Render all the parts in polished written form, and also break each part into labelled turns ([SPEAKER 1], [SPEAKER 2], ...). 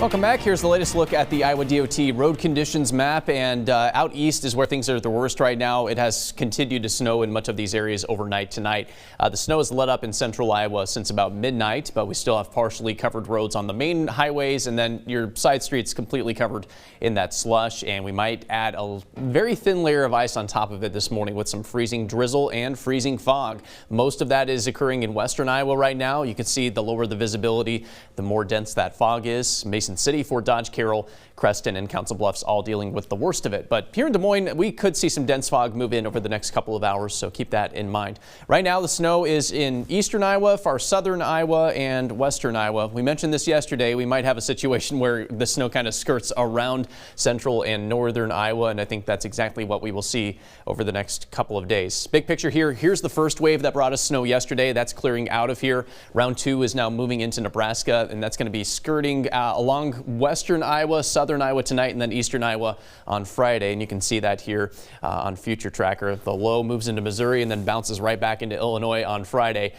[SPEAKER 1] Welcome back. Here's the latest look at the Iowa DOT road conditions map, and out east is where things are the worst right now. It has continued to snow in much of these areas overnight tonight. The snow has let up in central Iowa since about midnight, but we still have partially covered roads on the main highways, and then your side streets completely covered in that slush. And we might add a very thin layer of ice on top of it this morning with some freezing drizzle and freezing fog. Most of that is occurring in western Iowa right now. You can see the lower the visibility, the more dense that fog is. Mason City, Fort Dodge, Carroll, Creston, and Council Bluffs all dealing with the worst of it. But here in Des Moines, we could see some dense fog move in over the next couple of hours, so keep that in mind. Right now, the snow is in eastern Iowa, far southern Iowa, and western Iowa. We mentioned this yesterday. We might have a situation where the snow kind of skirts around central and northern Iowa, and I think that's exactly what we will see over the next couple of days. Big picture here. Here's the first wave that brought us snow yesterday. That's clearing out of here. Round 2 is now moving into Nebraska, and that's going to be skirting along western Iowa, southern Iowa tonight, and then eastern Iowa on Friday. And you can see that here on Future Tracker. The low moves into Missouri and then bounces right back into Illinois on Friday.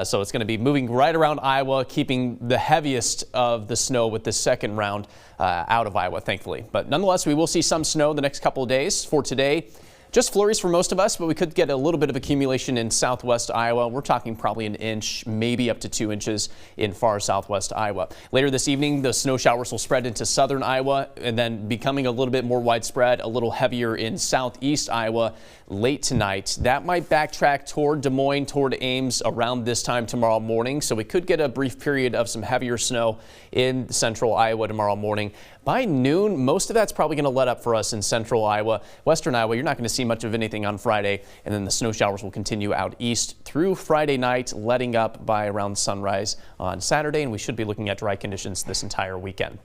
[SPEAKER 1] So it's going to be moving right around Iowa, keeping the heaviest of the snow with this second round out of Iowa, thankfully. But nonetheless, we will see some snow the next couple of days. For today, just flurries for most of us, but we could get a little bit of accumulation in southwest Iowa. We're talking probably an inch, maybe up to 2 inches in far southwest Iowa. Later this evening, the snow showers will spread into southern Iowa and then becoming a little bit more widespread, a little heavier in southeast Iowa late tonight. That might backtrack toward Des Moines, toward Ames around this time tomorrow morning. So we could get a brief period of some heavier snow in central Iowa tomorrow morning. By noon, most of that's probably going to let up for us in central Iowa. Western Iowa, you're not going to see much of anything on Friday, and then the snow showers will continue out east through Friday night, letting up by around sunrise on Saturday, and we should be looking at dry conditions this entire weekend.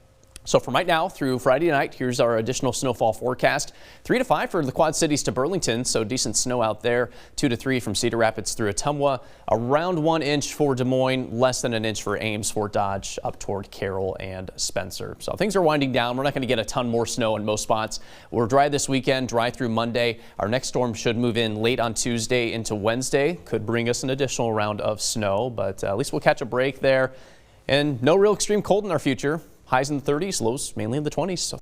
[SPEAKER 1] So from right now through Friday night, here's our additional snowfall forecast. 3 to 5 for the Quad Cities to Burlington, so decent snow out there. 2 to 3 from Cedar Rapids through Ottumwa. Around 1 inch for Des Moines, less than an inch for Ames, Fort Dodge, up toward Carroll and Spencer. So things are winding down. We're not going to get a ton more snow in most spots. We're dry this weekend, dry through Monday. Our next storm should move in late on Tuesday into Wednesday. Could bring us an additional round of snow, but at least we'll catch a break there. And no real extreme cold in our future. Highs in the 30s, lows mainly in the 20s. So